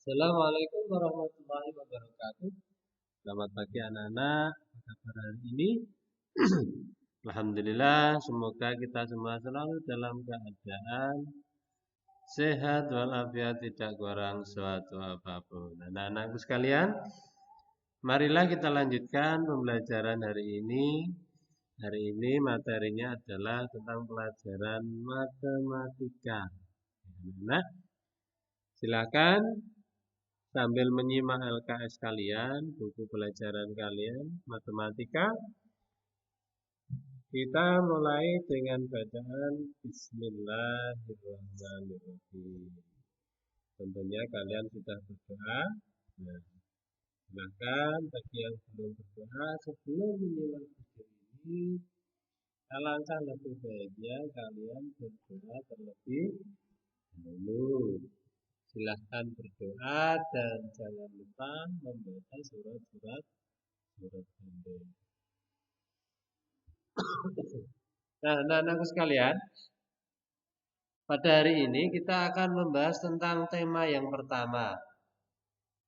Assalamualaikum warahmatullahi wabarakatuh. Selamat pagi anak-anak. Apa kabar hari ini? Alhamdulillah, semoga kita semua selalu dalam keadaan sehat walafiat, tidak kurang suatu apapun. Anak-anakku sekalian, marilah kita lanjutkan pembelajaran hari ini. Hari ini materinya adalah tentang pelajaran matematika. Anak, silakan sambil menyimak LKS kalian, buku pelajaran kalian, matematika, kita mulai dengan bacaan Bismillahirrahmanirrahim. Tentunya kalian sudah berdoa. Nah, silakan bagi yang belum berdoa sebelum menyimak video ini, alangkah lebih baiknya kalian berdoa terlebih dahulu. Silahkan berdoa dan jangan lupa membaca surat-surat pendek. Nah, anak-anakku sekalian, pada hari ini kita akan membahas tentang tema yang pertama,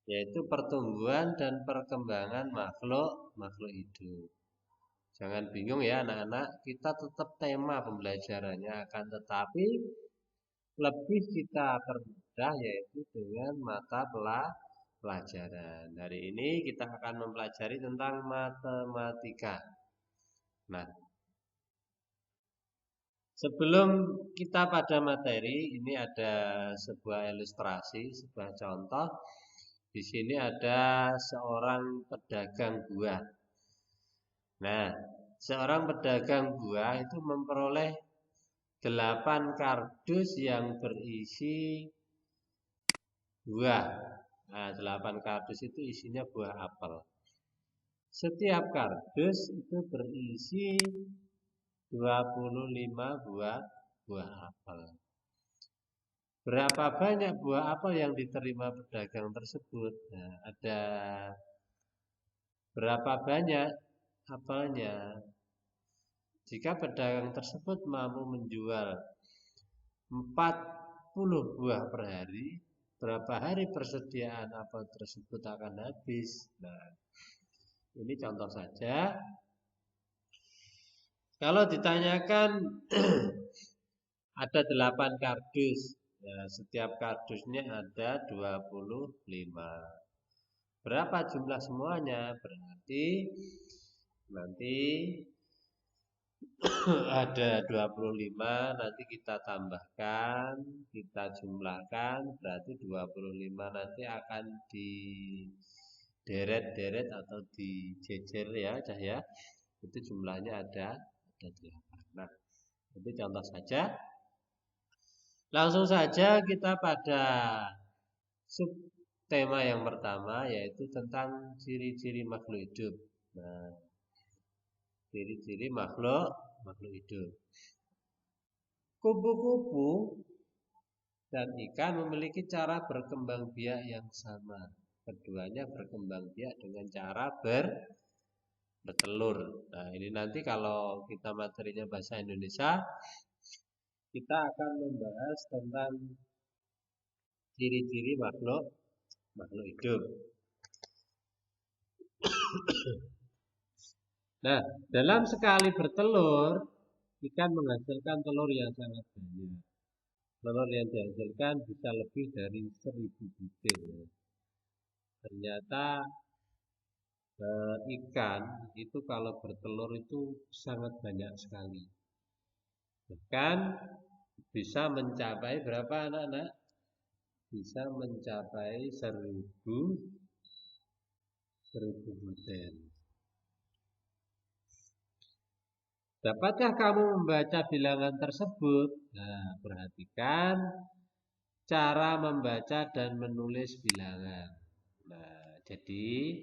yaitu pertumbuhan dan perkembangan makhluk hidup. Jangan bingung ya anak-anak, kita tetap tema pembelajarannya, akan tetapi lebih kita permudah yaitu dengan mata pelajaran. Hari ini kita akan mempelajari tentang matematika. Nah, sebelum kita pada materi, ini ada sebuah ilustrasi, sebuah contoh. Di sini ada seorang pedagang buah. Nah, seorang pedagang buah itu memperoleh 8 kardus yang berisi buah. Nah, 8 kardus itu isinya buah apel. Setiap kardus itu berisi 25 buah apel. Berapa banyak buah apel yang diterima pedagang tersebut? Nah, ada berapa banyak apelnya? Jika pedagang tersebut mampu menjual 40 buah per hari, berapa hari persediaan apel tersebut akan habis? Nah, ini contoh saja. Kalau ditanyakan ada 8 kardus, ya, setiap kardusnya ada 25. Berapa jumlah semuanya? Berarti nanti ada 25, nanti kita tambahkan, kita jumlahkan, berarti 25 nanti akan di deret-deret atau dijejer ya, Cahya. Itu jumlahnya ada 8. Nah, itu contoh saja. Langsung saja kita pada sub tema yang pertama, yaitu tentang ciri-ciri makhluk hidup. Nah, ciri-ciri makhluk hidup. Kupu-kupu dan ikan memiliki cara berkembang biak yang sama. Keduanya berkembang biak dengan cara bertelur. Nah, ini nanti kalau kita materinya bahasa Indonesia, kita akan membahas tentang ciri-ciri makhluk hidup. Nah, dalam sekali bertelur, ikan menghasilkan telur yang sangat banyak. Telur yang dihasilkan bisa lebih dari 1000 butir. Ternyata ikan itu kalau bertelur itu sangat banyak sekali. Bahkan bisa mencapai berapa anak-anak? Bisa mencapai 1000 butir. Dapatkah kamu membaca bilangan tersebut? Nah, perhatikan cara membaca dan menulis bilangan. Nah, jadi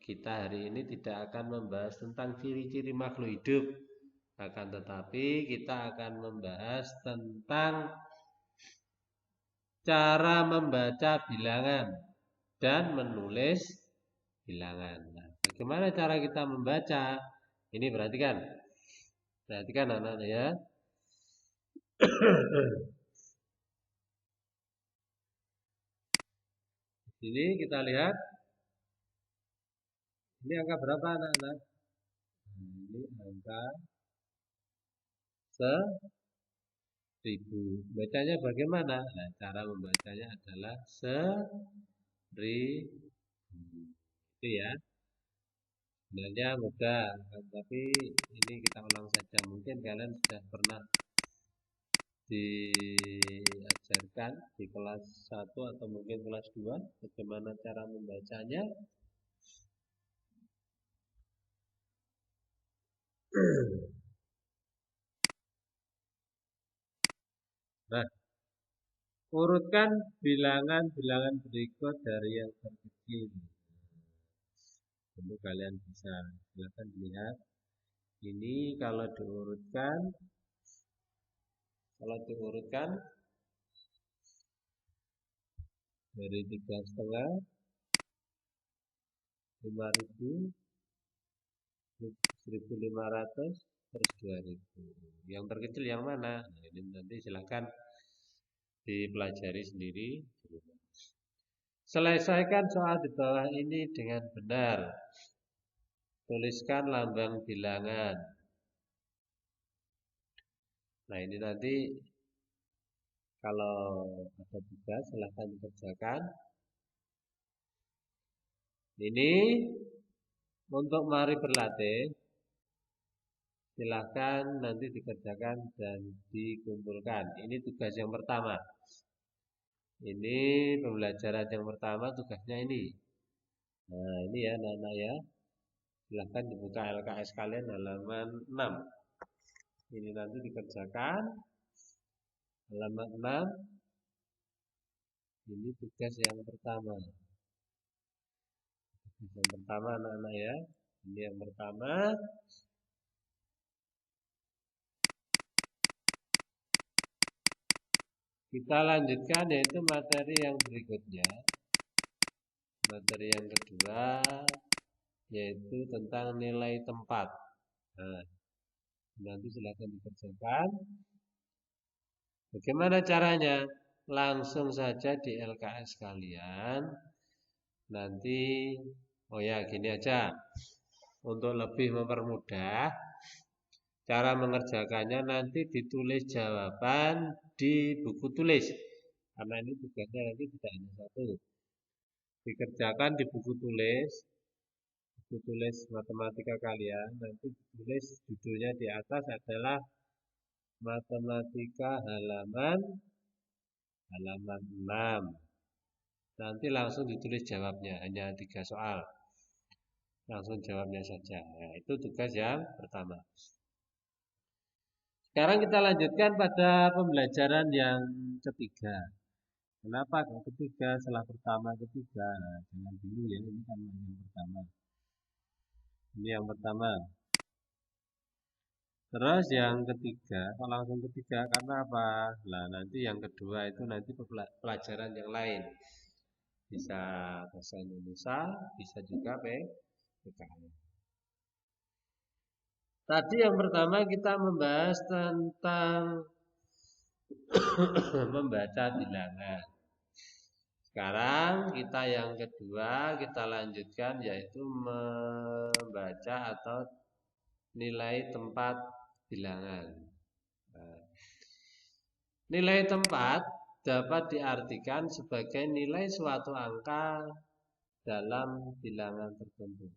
kita hari ini tidak akan membahas tentang ciri-ciri makhluk hidup. Akan tetapi kita akan membahas tentang cara membaca bilangan dan menulis bilangan. Nah, bagaimana cara kita membaca? Ini perhatikan. Perhatikan anak-anak ya. Ini kita lihat, ini angka berapa anak-anak? Ini angka 1000. Bacanya bagaimana? Nah, cara membacanya adalah 1000. Itu ya. Sebenarnya mudah, tapi ini kita ulang saja. Mungkin kalian sudah pernah diajarkan di kelas 1 atau mungkin kelas 2 bagaimana cara membacanya. Nah, urutkan bilangan-bilangan berikut dari yang terkecil. Tentu kalian bisa silakan lihat. Ini kalau diurutkan dari 3,5, 5.000, 1.500, terus 2.000. Yang terkecil yang mana? Nah, ini nanti silakan dipelajari sendiri. Selesaikan soal di bawah ini dengan benar. Tuliskan lambang bilangan. Nah, ini nanti kalau ada tugas silahkan dikerjakan. Ini untuk mari berlatih, silahkan nanti dikerjakan dan dikumpulkan. Ini tugas yang pertama. Ini pembelajaran yang pertama, tugasnya ini. Nah, ini ya anak-anak ya. Silahkan dibuka LKS kalian halaman 6. Ini nanti dikerjakan halaman 6. Ini tugas yang pertama. Tugas yang pertama anak-anak ya. Ini yang pertama. Kita lanjutkan yaitu materi yang berikutnya. Materi yang kedua yaitu tentang nilai tempat. Nah, nanti silakan dikerjakan. Bagaimana caranya? Langsung saja di LKS kalian. Nanti, oh ya gini aja. Untuk lebih mempermudah, cara mengerjakannya nanti ditulis jawaban di buku tulis. Karena ini tugasnya nanti tidak hanya satu. Dikerjakan di buku tulis matematika kalian. Nanti ditulis judulnya di atas adalah matematika halaman 6. Nanti langsung ditulis jawabnya, hanya 3 soal. Langsung jawabnya saja. Nah, itu tugas yang pertama. Sekarang kita lanjutkan pada pembelajaran yang ketiga. Kenapa yang ketiga setelah pertama ketiga? Nah, jangan dulu ya, ini kan yang pertama. Ini yang pertama. Terus yang ketiga, kalau langsung ketiga karena apa? Nah, nanti yang kedua itu nanti pelajaran yang lain. Bisa bahasa Indonesia, bisa juga PKN. Tadi yang pertama kita membahas tentang membaca bilangan. Sekarang kita yang kedua kita lanjutkan yaitu membaca atau nilai tempat bilangan. Nah, nilai tempat dapat diartikan sebagai nilai suatu angka dalam bilangan tertentu.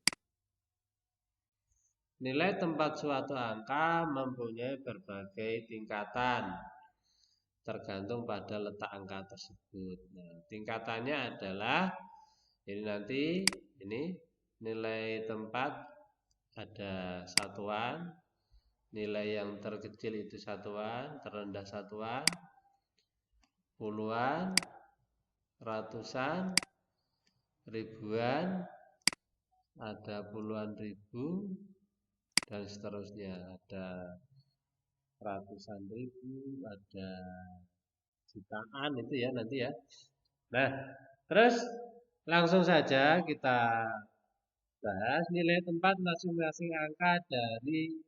Nilai tempat suatu angka mempunyai berbagai tingkatan tergantung pada letak angka tersebut. Nah, tingkatannya adalah ini nanti ini nilai tempat ada satuan, nilai yang terkecil itu satuan, terendah satuan, puluhan, ratusan, ribuan, ada puluhan ribu dan seterusnya. Ada ratusan ribu, ada jutaan itu ya nanti ya. Nah, terus langsung saja kita bahas nilai tempat masing-masing angka dari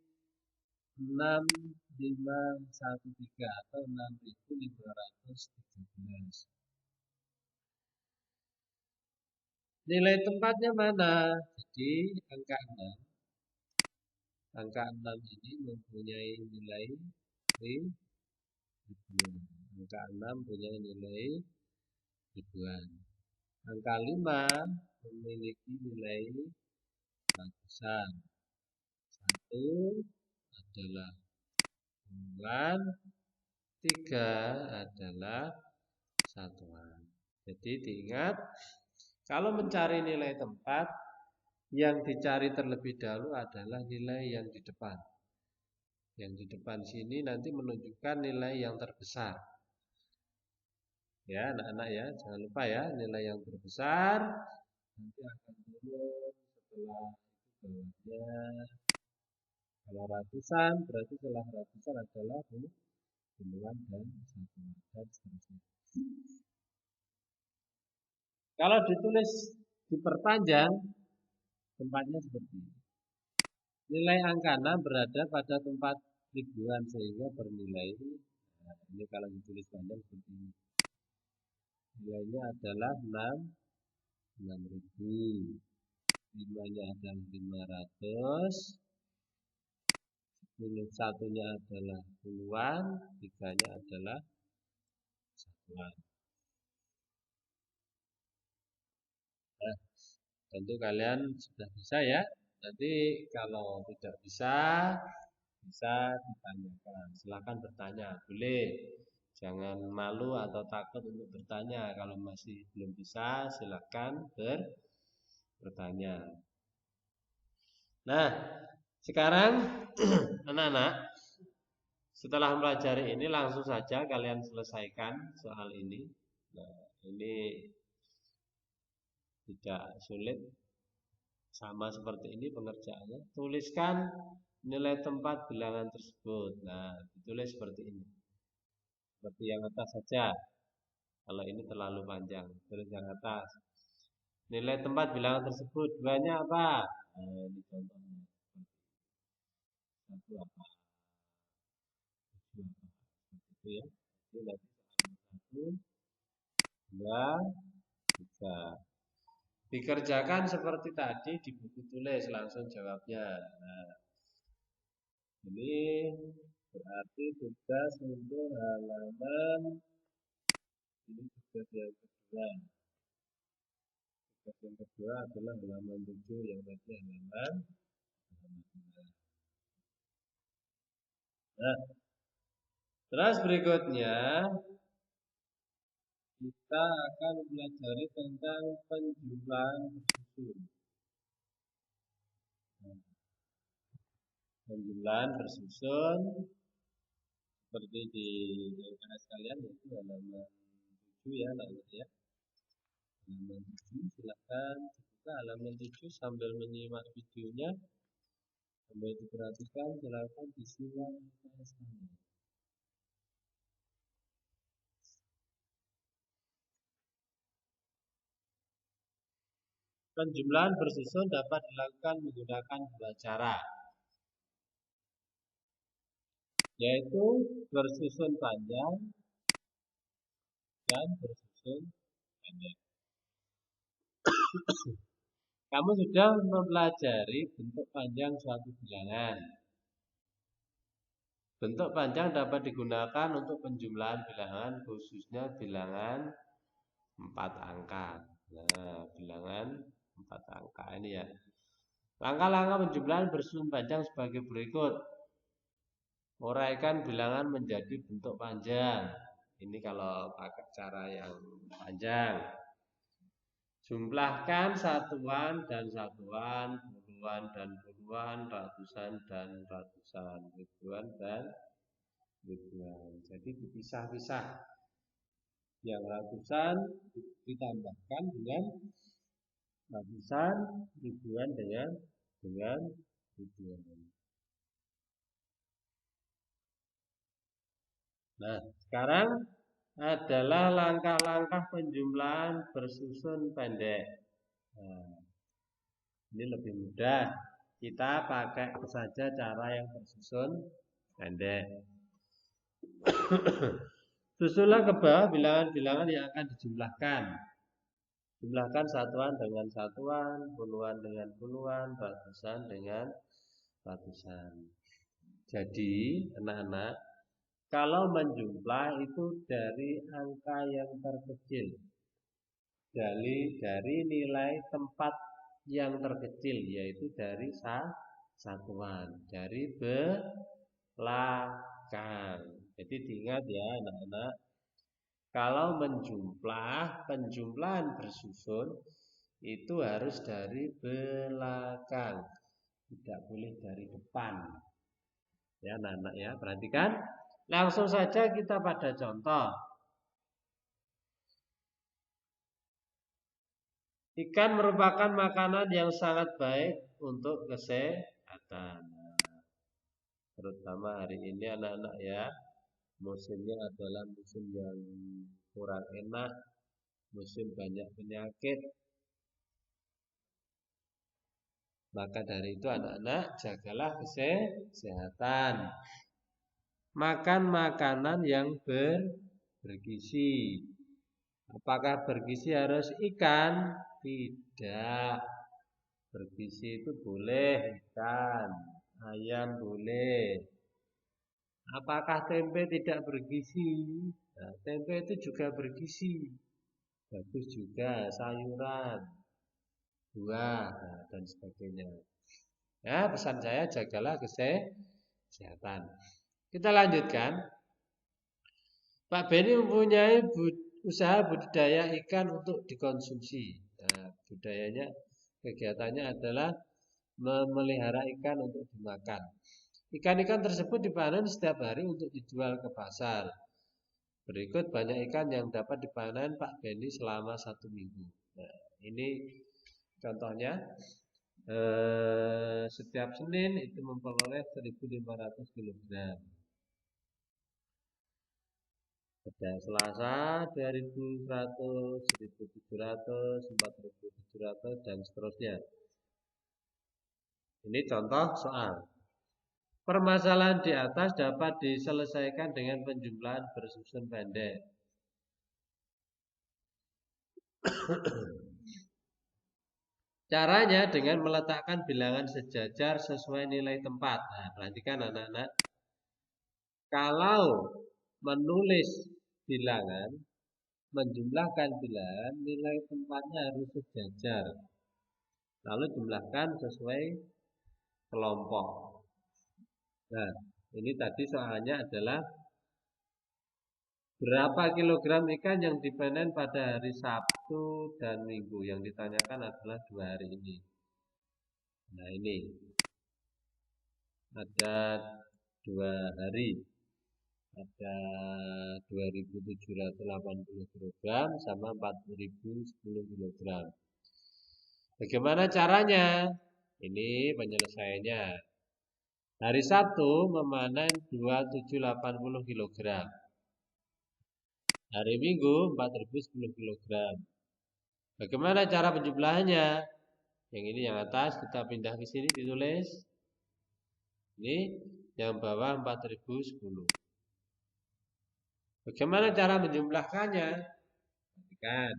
6513 atau 6513. Nilai tempatnya mana? Jadi angka 6. Angka 6 ini mempunyai nilai ribuan. Angka 6 punya nilai ribuan. Angka 5 memiliki nilai ratusan. 1 adalah puluhan, 3 adalah satuan. Jadi diingat, kalau mencari nilai tempat, yang dicari terlebih dahulu adalah nilai yang di depan. Yang di depan sini nanti menunjukkan nilai yang terbesar. Ya, anak-anak ya, jangan lupa ya, nilai yang terbesar nanti akan turun setelah itu bawahnya. Kalau ratusan, berarti setelah ratusan adalah puluhan dan satuan dan seterusnya. Kalau ditulis diperpanjang, tempatnya seperti ini. Nilai angka 6 berada pada tempat ribuan sehingga bernilai, nah, ini kalau ditulis panjang seperti ini. Nilainya adalah 6.000. 5-nya adalah 500. 10 satunya adalah puluhan, 3-nya adalah satuan. Nah, tentu kalian sudah bisa ya. Nanti kalau tidak bisa ditanyakan. Silakan bertanya, boleh. Jangan malu atau takut untuk bertanya. Kalau masih belum bisa, silakan bertanya. Nah, sekarang anak-anak, setelah mempelajari ini langsung saja kalian selesaikan soal ini. Nah, ini tidak sulit. Sama seperti ini pengerjaannya. Tuliskan nilai tempat bilangan tersebut. Nah, ditulis seperti ini. Seperti yang atas saja. Kalau ini terlalu panjang, tulis yang atas. Nilai tempat bilangan tersebut, duanya apa? Nah, ini contohnya. Satu apa? Tujuh apa? Seperti itu ya. Jadi nanti satu, dua, tiga. Dikerjakan seperti tadi di buku tulis, langsung jawabnya. Nah, ini berarti tugas untuk halaman, ini tugas yang kedua. Tugas yang kedua adalah halaman 7, yang tadi halaman 2. Nah, terus berikutnya kita akan belajar tentang penjumlahan bersusun. Nah, penjumlahan bersusun seperti di LKS kalian itu halaman 7 ya, nanti ya. Halaman 7 silakan dibuka halaman 7 sambil menyimak videonya. Sambil diperhatikan, silakan disimak LKS kalian. Penjumlahan bersusun dapat dilakukan menggunakan dua cara, yaitu bersusun panjang dan bersusun pendek. Kamu sudah mempelajari bentuk panjang suatu bilangan. Bentuk panjang dapat digunakan untuk penjumlahan bilangan, khususnya bilangan 4 angka. Nah, bilangan 4 angka ini ya. Langkah-langkah penjumlahan bersusun panjang sebagai berikut. Uraikan bilangan menjadi bentuk panjang. Ini kalau pakai cara yang panjang. Jumlahkan satuan dan satuan, puluhan dan puluhan, ratusan dan ratusan, ribuan dan ribuan. Jadi dipisah-pisah. Yang ratusan ditambahkan dengan ratusan, ribuan dengan ribuan. Nah, sekarang adalah langkah-langkah penjumlahan bersusun pendek. Nah, ini lebih mudah. Kita pakai saja cara yang bersusun pendek. Susunlah ke bawah bilangan-bilangan yang akan dijumlahkan. Jumlahkan satuan dengan satuan, puluhan dengan puluhan, ratusan dengan ratusan. Jadi, anak-anak, kalau menjumlah itu dari angka yang terkecil, dari nilai tempat yang terkecil, yaitu dari satuan, dari belakang. Jadi diingat ya anak-anak, kalau menjumlah, penjumlahan bersusun itu harus dari belakang, tidak boleh dari depan. Ya anak-anak ya, perhatikan. Langsung saja kita pada contoh. Ikan merupakan makanan yang sangat baik untuk kesehatan. Terutama hari ini anak-anak ya, musimnya adalah musim yang kurang enak, musim banyak penyakit. Maka dari itu anak-anak jagalah kesehatan. Makan makanan yang bergizi. Apakah bergizi harus ikan? Tidak. Bergizi itu boleh ikan, ayam boleh. Apakah tempe tidak bergizi? Nah, tempe itu juga bergizi. Bagus juga sayuran, buah, dan sebagainya. Ya, pesan saya jagalah kesehatan. Kita lanjutkan. Pak Beni mempunyai usaha budidaya ikan untuk dikonsumsi. Nah, budayanya, kegiatannya adalah memelihara ikan untuk dimakan. Ikan-ikan tersebut dipanen setiap hari untuk dijual ke pasar. Berikut banyak ikan yang dapat dipanen Pak Beni selama 1 minggu. Nah, ini contohnya. Setiap Senin itu memperoleh 1.500 kg. Pada Selasa 2.100, 1.700, 4.700 dan seterusnya. Ini contoh soal. Permasalahan di atas dapat diselesaikan dengan penjumlahan bersusun pendek. Caranya dengan meletakkan bilangan sejajar sesuai nilai tempat. Nah, perhatikan anak-anak. Kalau menulis bilangan, menjumlahkan bilangan, nilai tempatnya harus sejajar. Lalu jumlahkan sesuai kelompok. Nah, ini tadi soalnya adalah berapa kilogram ikan yang dipanen pada hari Sabtu dan Minggu. Yang ditanyakan adalah 2 hari ini. Nah, ini ada 2 hari. Ada 2.780 kg sama 4.010 kg. Bagaimana caranya? Ini penyelesaiannya. Hari Sabtu memanen 2.780 kg. Hari Minggu 4.010 kg. Bagaimana cara penjumlahannya? Yang ini yang atas kita pindah ke sini ditulis. Ini yang bawah 4.010. Bagaimana cara menjumlahkannya? Perhatikan.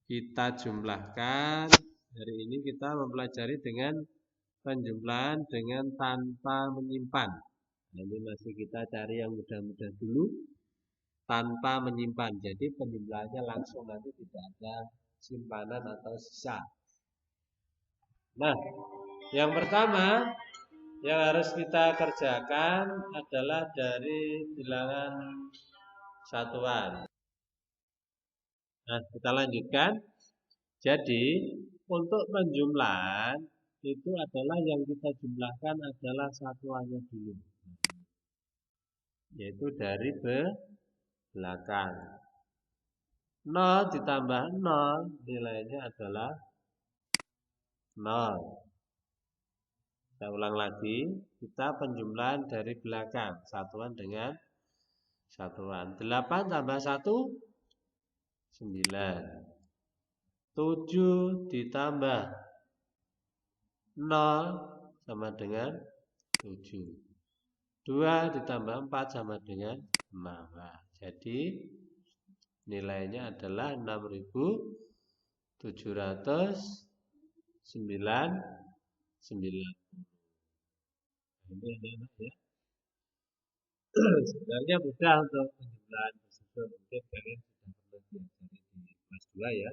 Kita jumlahkan. Hari ini kita mempelajari dengan penjumlahan dengan tanpa menyimpan. Nah, ini masih kita cari yang mudah-mudah dulu. Tanpa menyimpan. Jadi penjumlahannya langsung, nanti tidak ada simpanan atau sisa. Nah, yang pertama yang harus kita kerjakan adalah dari bilangan satuan. Nah, kita lanjutkan. Jadi, untuk penjumlahan itu adalah yang kita jumlahkan adalah satuannya dulu. Yaitu dari belakang. 0 ditambah 0 nilainya adalah 0. Saya ulang lagi, kita penjumlahan dari belakang, satuan dengan satuan. 8 tambah 1, 9. 7 ditambah 0 sama dengan 7. 2 ditambah 4 sama dengan 6. Nah, jadi Nilainya adalah 6.799. Ini anak-anak ya. Sebenarnya mudah untuk penjumlahan tersebut. Mungkin kalian sudah pernah diajari di kelas 2 ya.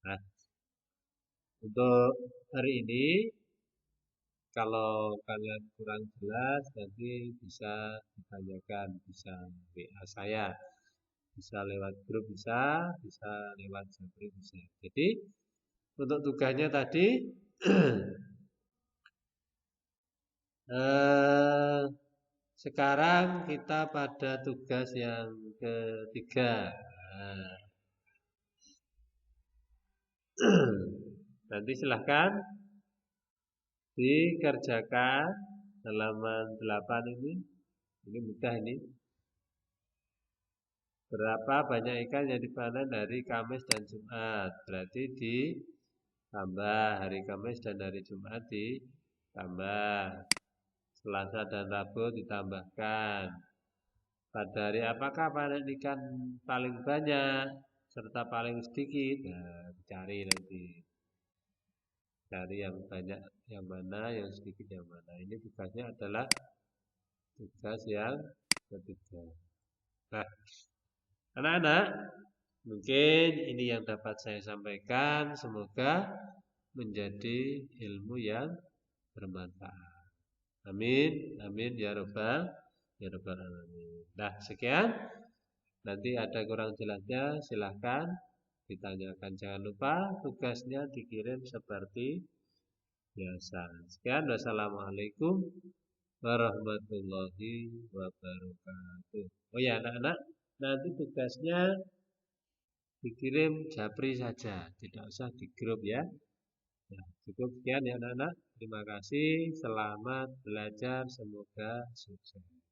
Nah, untuk hari ini, kalau kalian kurang jelas, nanti bisa ditanyakan, bisa WA saya. Bisa lewat grup bisa lewat Japri bisa. Jadi, untuk tugasnya tadi, sekarang kita pada tugas yang ketiga. Nah, nanti silahkan dikerjakan halaman 8 ini. Ini mudah ini. Berapa banyak ikan yang dipanen hari Kamis dan Jumat? Berarti ditambah hari Kamis dan hari Jumat ditambah. Selasa dan Rabu ditambahkan. Pada hari apakah panen ikan paling banyak serta paling sedikit? Nah, dicari nanti. Cari yang banyak yang mana, yang sedikit yang mana. Ini tugasnya adalah tugas yang ketiga. Nah, anak-anak, mungkin ini yang dapat saya sampaikan. Semoga menjadi ilmu yang bermanfaat. Amin, amin ya rabbal alamin. Nah, sekian. Nanti ada kurang jelasnya, silahkan ditanyakan. Jangan lupa tugasnya dikirim seperti biasa. Sekian, wassalamualaikum warahmatullahi wabarakatuh. Oh ya, anak-anak, nanti tugasnya dikirim Japri saja, tidak usah di grup ya. Ya, cukup sekian ya anak-anak. Terima kasih, selamat belajar, semoga sukses.